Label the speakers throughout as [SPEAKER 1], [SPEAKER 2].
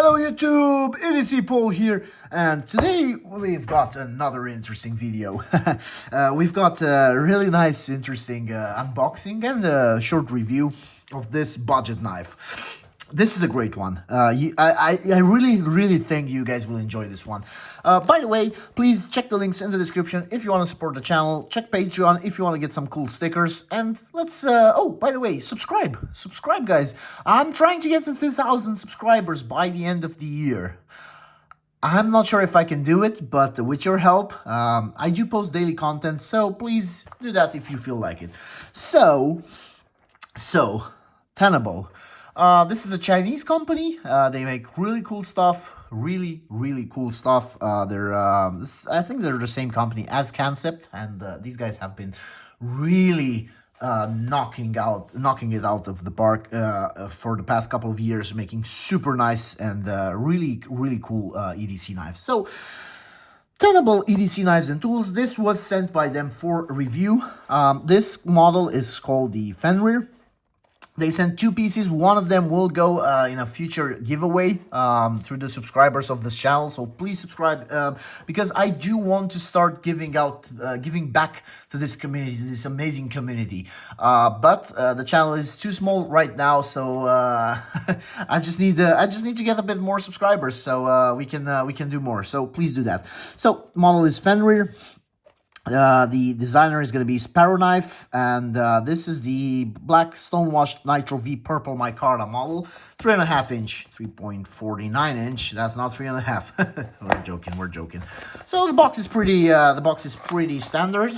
[SPEAKER 1] Hello YouTube, EDC Paul here, and today we've got another interesting video. We've got a really nice, interesting unboxing and a short review of this budget knife. This is a great one. I really think you guys will enjoy this one. By the way, please check the links in the description if you want to support the channel. Check Patreon if you want to get some cool stickers. And let's, oh, by the way, subscribe. Subscribe, guys. I'm trying to get to 2,000 subscribers by the end of the year. I'm not sure if I can do it, but with your help, I do post daily content, so please do that if you feel like it. So Tenable. This is a Chinese company. They make really cool stuff. Really cool stuff. I think they're the same company as Concept, and these guys have been really knocking it out of the park for the past couple of years, making super nice and really cool EDC knives. So Tenable EDC knives and tools. This was sent by them for review. This model is called the Fenrir. They sent two pieces. One of them will go in a future giveaway through the subscribers of this channel. So please subscribe because I do want to start giving back to this community, this amazing community. But the channel is too small right now, so I just need to get a bit more subscribers so we can do more. So please do that. So model is Fenrir. The designer is going to be Sparrow Knife, and this is the black stonewashed Nitro V purple micarta model, 3.5 inch, 3.49 inch. That's not 3.5. We're joking. So the box is pretty standard.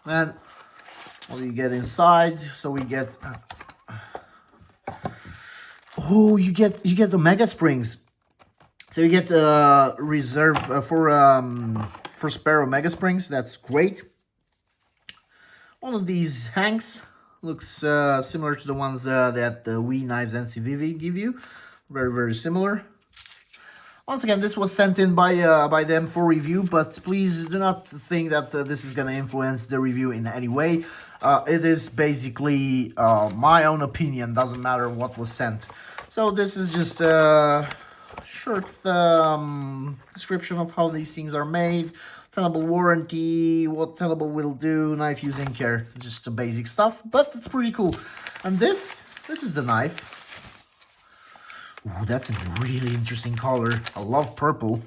[SPEAKER 1] And what do you get inside? So we get you get the mega springs. So you get reserve for Sparrow Mega Springs. That's great. One of these hanks looks similar to the ones that the Wii Knives NCVV give you. Very similar. Once again, this was sent in by them for review, but please do not think that this is going to influence the review in any way. It is basically my own opinion. Doesn't matter what was sent. So this is just short description of how these things are made, Tenable warranty, what Tenable will do, knife using care, just the basic stuff, but it's pretty cool. And this is the knife. Ooh, that's a really interesting color. I love purple.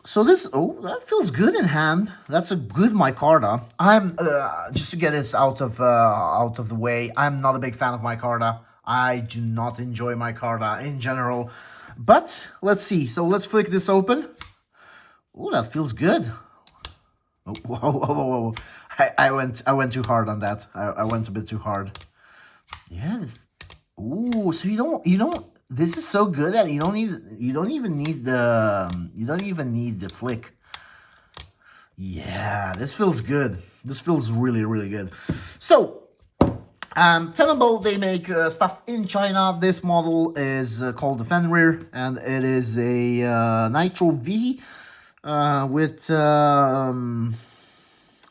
[SPEAKER 1] So this, oh, that feels good in hand. That's a good micarta. I'm just to get this out of the way, I'm not a big fan of micarta. I do not enjoy micarta in general. But let's see. So let's flick this open. Oh, that feels good. Oh, whoa. I went too hard on that. I went a bit too hard. Yeah. Ooh, so you don't. This is so good that you don't even need the flick. Yeah, this feels good. This feels really good. So. Tenable, they make stuff in China. This model is called the Fenrir, and it is a Nitro V with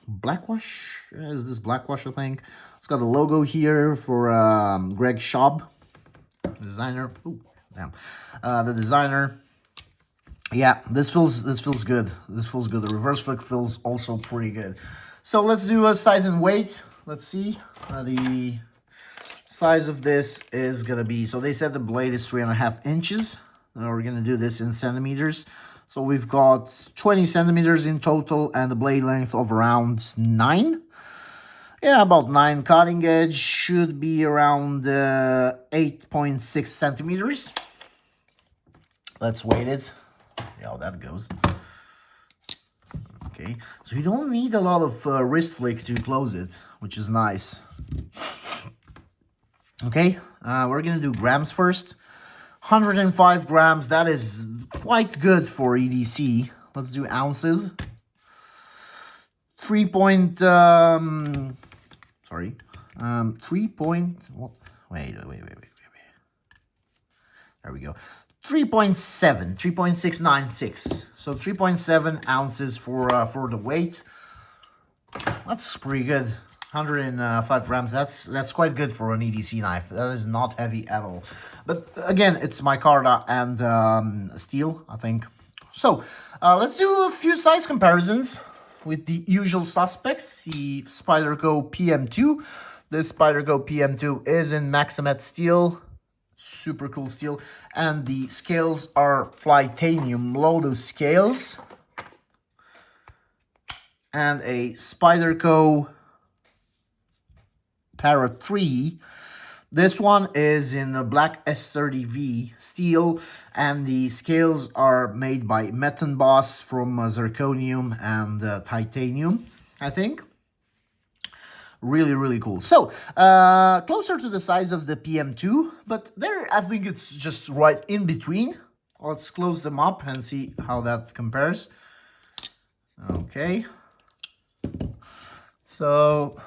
[SPEAKER 1] blackwash. Is this blackwash, I think? It's got a logo here for Greg Schaub, designer. Ooh, damn. The designer. Yeah, this feels good. This feels good. The reverse flick feels also pretty good. So let's do a size and weight. Let's see. The size of this is going to be, so they said the blade is 3.5 inches. We're going to do this in centimeters. So we've got 20 centimeters in total and the blade length of around 9. Yeah, about 9. Cutting edge should be around 8.6 centimeters. Let's weight it. See how that goes. Okay, so you don't need a lot of wrist flick to close it, which is nice. Okay, we're gonna do grams first. 105 grams, that is quite good for EDC. Let's do ounces. 3 point, sorry, 3 point, what? Wait. There we go. 3.696. So 3.7 ounces for the weight. That's pretty good. 105 grams. That's quite good for an EDC knife. That is not heavy at all. But again, it's micarta and steel, I think. So let's do a few size comparisons with the usual suspects. The Spyderco PM2. This Spyderco PM2 is in Maximet steel. Super cool steel. And the scales are Flytanium Lotus scales. And a Spyderco Parrot 3. This one is in a black S30V steel, and the scales are made by Metanboss from zirconium and titanium, I think. Really, really cool. So, closer to the size of the PM2, but there I think it's just right in between. Let's close them up and see how that compares. Okay. So...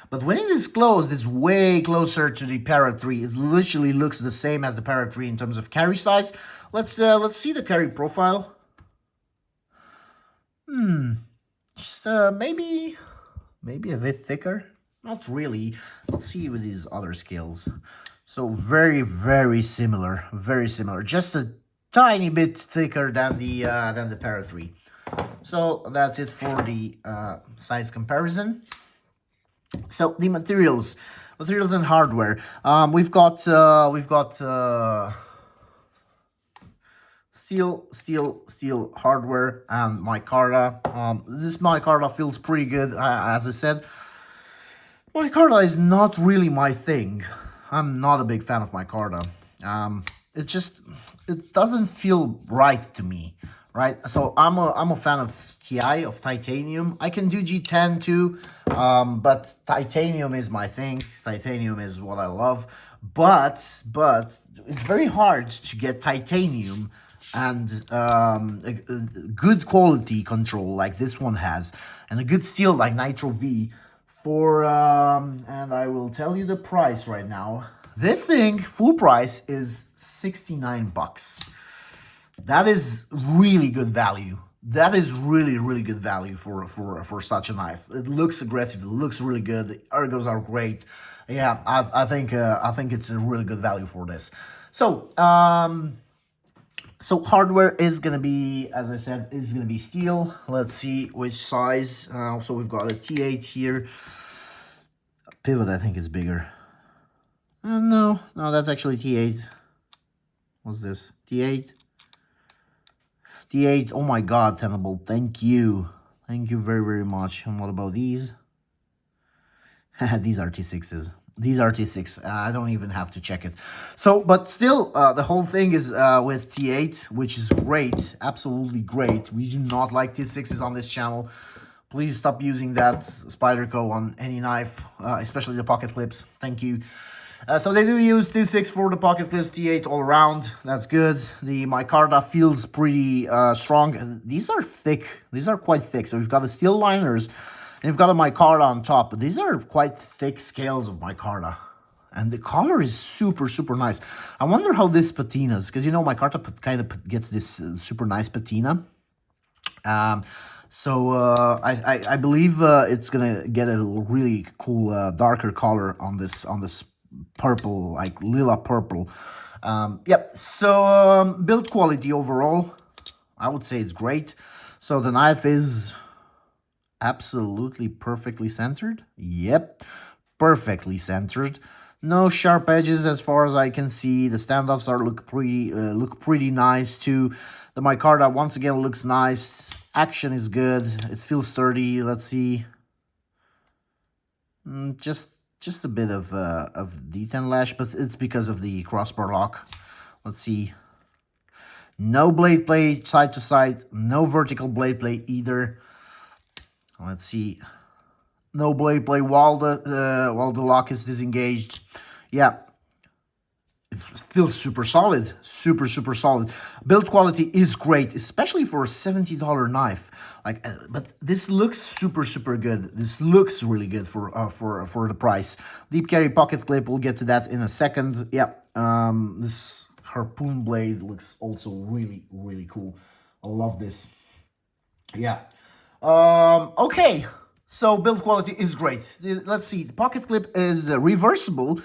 [SPEAKER 1] But when it is closed, it's way closer to the Parrot 3. It literally looks the same as the Parrot 3 in terms of carry size. Let's see the carry profile. Just maybe a bit thicker. Not really. Let's see with these other scales. So very, very similar. Very similar. Just a tiny bit thicker than the Parrot 3. So that's it for the size comparison. So the materials and hardware. We've got steel hardware and micarta. This micarta feels pretty good. As I said, micarta is not really my thing. I'm not a big fan of micarta. It doesn't feel right to me. Right, so I'm a fan of TI, of titanium. I can do G10 too, but titanium is my thing. Titanium is what I love. But it's very hard to get titanium and a good quality control like this one has, and a good steel like Nitro V for and I will tell you the price right now. This thing full price is $69. That is really good value. That is really, really good value for such a knife. It looks aggressive. It looks really good. The ergos are great. Yeah, I think it's a really good value for this. So so hardware is gonna be, as I said, is gonna be steel. Let's see which size. So we've got a T8 here. Pivot, I think is bigger. No, that's actually T8. What's this? T8. T8, oh my god, Tenable, thank you. Thank you very, very much. And what about these? These are T6s. These are T6. I don't even have to check it. So, but still, the whole thing is with T8, which is great. Absolutely great. We do not like T6s on this channel. Please stop using that Spyderco on any knife, especially the pocket clips. Thank you. So they do use T6 for the pocket clips, T8 all around. That's good. The micarta feels pretty strong. These are thick. These are quite thick. So we've got the steel liners and you've got a micarta on top. But these are quite thick scales of micarta. And the color is super, super nice. I wonder how this patinas, because you know micarta kind of gets this super nice patina. So I believe it's gonna get a really cool darker color on this purple, like lila purple. Yep. So build quality overall, I would say it's great. So the knife is absolutely perfectly centered. Yep, perfectly centered. No sharp edges as far as I can see. The standoffs look pretty nice too. The micarta once again looks nice. Action is good. It feels sturdy. Let's see. Just a bit of D10 lash, but it's because of the crossbar lock. Let's see. No blade play side to side. No vertical blade play either. Let's see. No blade play while the lock is disengaged. Yeah. It feels super solid. Super, super solid. Build quality is great, especially for a $70 knife. Like, but this looks super, super good. This looks really good for the price. Deep carry pocket clip. We'll get to that in a second. Yeah. This harpoon blade looks also really, really cool. I love this. Yeah. Okay. So build quality is great. Let's see. The pocket clip is reversible,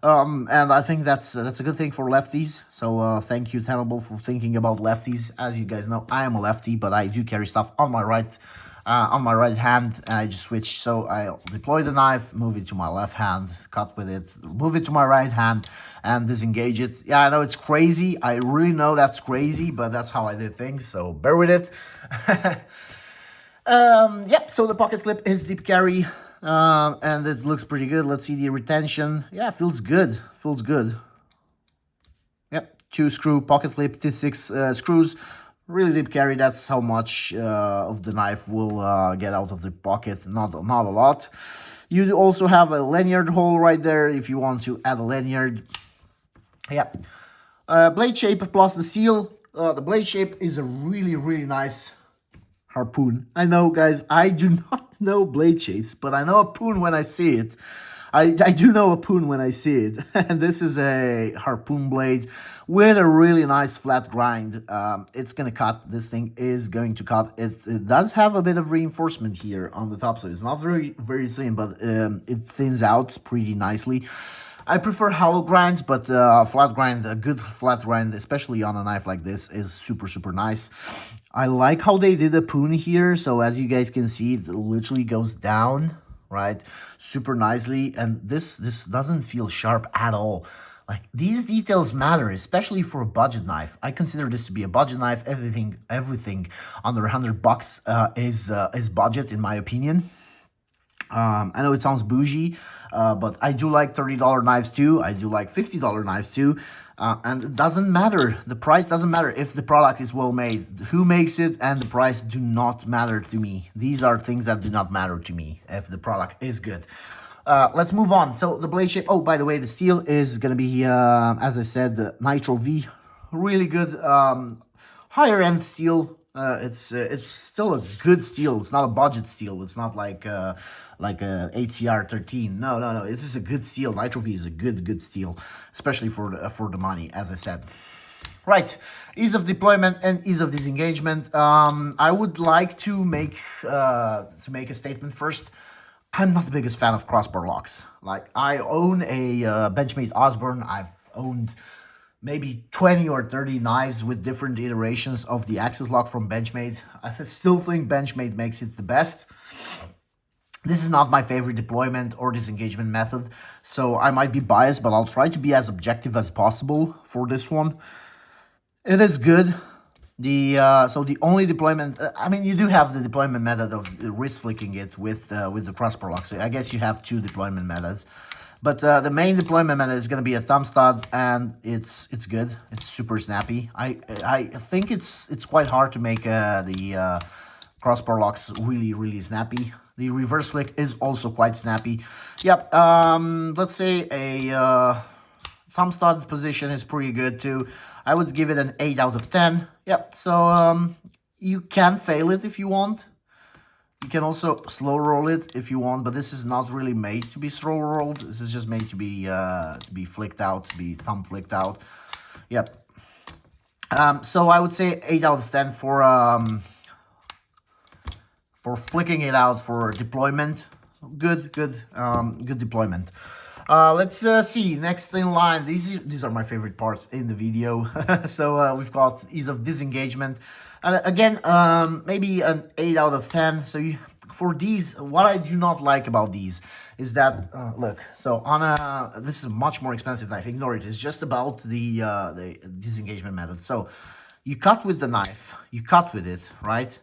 [SPEAKER 1] and I think that's a good thing for lefties. So thank you, Tenable, for thinking about lefties. As you guys know, I am a lefty, but I do carry stuff on my right. On my right hand, I just switch. So I deploy the knife, move it to my left hand, cut with it, move it to my right hand, and disengage it. Yeah, I know it's crazy. I really know that's crazy, but that's how I did things. So bear with it. Yep, so the pocket clip is deep carry, and it looks pretty good. Let's see the retention. Yeah, feels good. Feels good. Yep, 2-screw pocket clip, T6 screws. Really deep carry. That's how much of the knife will get out of the pocket. Not a lot. You also have a lanyard hole right there if you want to add a lanyard. Yeah. Blade shape plus the seal. The blade shape is a really nice harpoon. I know, guys, I do not know blade shapes, but I know a poon when I see it. I do know a poon when I see it. And this is a harpoon blade with a really nice flat grind. It's going to cut. This thing is going to cut. It does have a bit of reinforcement here on the top, so it's not very thin, but it thins out pretty nicely. I prefer hollow grinds, but flat grind, a good flat grind, especially on a knife like this, is super nice. I like how they did a poon here, so as you guys can see, it literally goes down, right, super nicely, and this doesn't feel sharp at all. Like, these details matter, especially for a budget knife. I consider this to be a budget knife. Everything under $100 is budget, in my opinion. I know it sounds bougie, but I do like $30 knives too. I do like $50 knives too. And it doesn't matter. The price doesn't matter if the product is well made. Who makes it and the price do not matter to me. These are things that do not matter to me if the product is good. Let's move on. So the blade shape. Oh, by the way, the steel is going to be, as I said, Nitro V. Really good higher end steel. It's still a good steel. It's not a budget steel. It's not like a HCR 13. No. This is a good steel. Nitro V is a good steel, especially for the money, as I said. Right, ease of deployment and ease of disengagement. I would like to make a statement first. I'm not the biggest fan of crossbar locks. Like, I own a Benchmade Osborne. I've owned maybe 20 or 30 knives with different iterations of the axis lock from Benchmade. I still think Benchmade makes it the best. This is not my favorite deployment or disengagement method, so I might be biased, but I'll try to be as objective as possible for this one. It is good. So the only deployment, I mean, you do have the deployment method of wrist flicking it with the crossbar lock, so I guess you have two deployment methods. But the main deployment method is going to be a thumb stud, and it's good. It's super snappy. I think it's quite hard to make the crossbar locks really snappy. The reverse flick is also quite snappy. Yep. Let's say a thumb stud position is pretty good too. I would give it an 8 out of 10. Yep. So you can fail it if you want. You can also slow roll it if you want, but this is not really made to be slow rolled. This is just made to be flicked out, to be thumb flicked out. Yep. So I would say 8 out of 10 for flicking it out for deployment. Good deployment. Let's see, next in line. These are my favorite parts in the video. So we've got ease of disengagement. And again, maybe an 8 out of 10. So for these, what I do not like about these is that, look, so this is a much more expensive knife. Ignore it. It's just about the disengagement method. So you cut with the knife, you cut with it, right?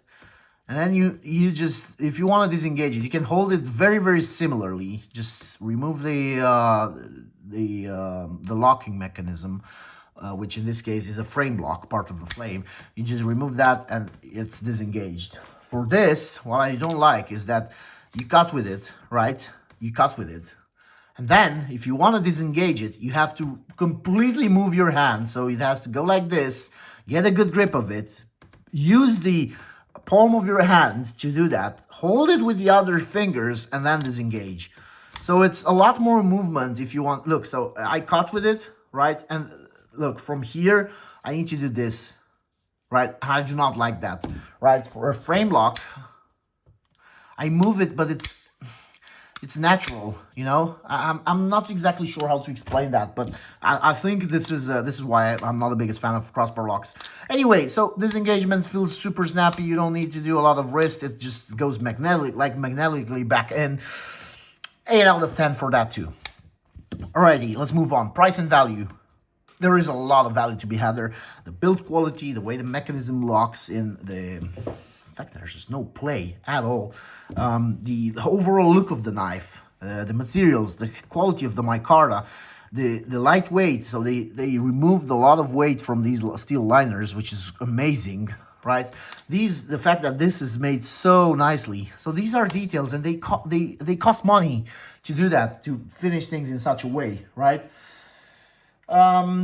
[SPEAKER 1] And then you just, if you want to disengage it, you can hold it very similarly. Just remove the locking mechanism, which in this case is a frame lock, part of the flame. You just remove that and it's disengaged. For this, what I don't like is that you cut with it, right? You cut with it. And then, if you want to disengage it, you have to completely move your hand. So it has to go like this, get a good grip of it, use the palm of your hand to do that, hold it with the other fingers, and then disengage. So it's a lot more movement if you want. Look, so I cut with it, right? And look, from here, I need to do this, right? I do not like that, right? For a frame lock, I move it, but it's natural, you know. I'm not exactly sure how to explain that, but I think this is why I'm not the biggest fan of crossbar locks. Anyway, so this engagement feels super snappy. You don't need to do a lot of wrist. It just goes magnetically back in. 8 out of 10 for that too. Alrighty, let's move on. Price and value. There is a lot of value to be had there. The build quality, the way the mechanism locks in, in fact, there's just no play at all. The overall look of the knife, the materials, the quality of the micarta, the lightweight. So they removed a lot of weight from these steel liners, which is amazing, right? The fact that this is made so nicely. So these are details, and they cost money to do that, to finish things in such a way, right?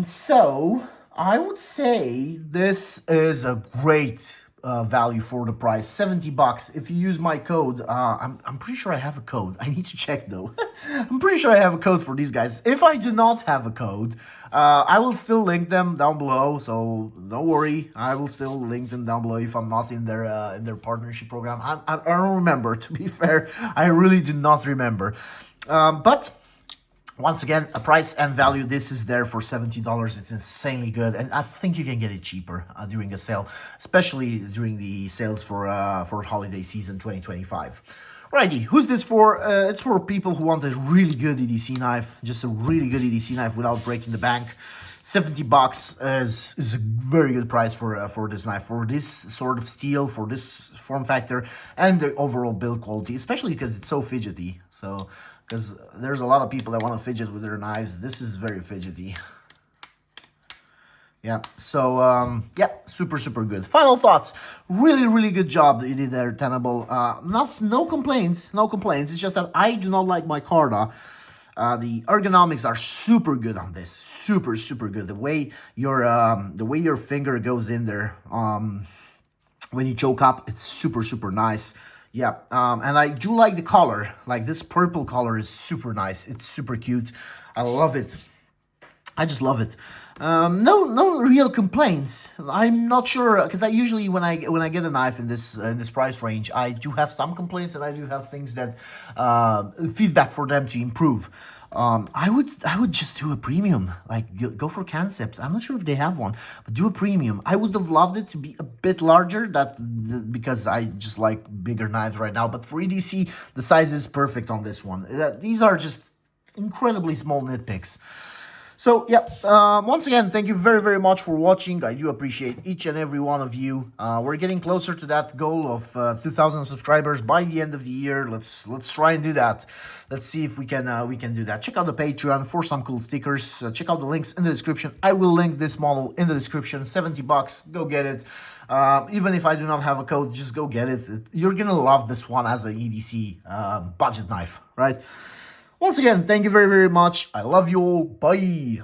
[SPEAKER 1] So I would say this is a great value for the price. $70. If you use my code, I'm pretty sure I have a code. I need to check though. I'm pretty sure I have a code for these guys. If I do not have a code, I will still link them down below. So don't worry, I will still link them down below if I'm not in their partnership program. I don't remember. To be fair, I really do not remember. But once again, a price and value, this is there for $70. It's insanely good, and I think you can get it cheaper during a sale, especially during the sales for holiday season 2025. Righty, who's this for? It's for people who want a really good EDC knife, just a really good EDC knife without breaking the bank. $70 is a very good price for this knife, for this sort of steel, for this form factor, and the overall build quality, especially because it's so fidgety. So, because there's a lot of people that want to fidget with their knives. This is very fidgety. Yeah, so, yeah, super, super good. Final thoughts. Really, really good job that you did there, Tenable. No complaints, no complaints. It's just that I do not like my micarta. The ergonomics are super good on this. Super, super good. The way your finger goes in there, when you choke up, it's super, super nice. Yeah, and I do like the color. Like this purple color is super nice. It's super cute. I love it. I just love it. No real complaints. I'm not sure, because I usually when I get a knife in this price range, I do have some complaints, and I do have things that feedback for them to improve. I would just do a premium, like go for concept. I'm not sure if they have one, but do a premium. I would have loved it to be a bit larger, because I just like bigger knives right now. But for EDC, the size is perfect on this one. These are just incredibly small nitpicks. So, yeah, once again, thank you very, very much for watching. I do appreciate each and every one of you. We're getting closer to that goal of 2,000 subscribers by the end of the year. Let's try and do that. Let's see if we can do that. Check out the Patreon for some cool stickers. Check out the links in the description. I will link this model in the description. $70. Go get it. Even if I do not have a code, just go get it. You're gonna love this one as an EDC budget knife, right? Once again, thank you very, very much. I love you all. Bye.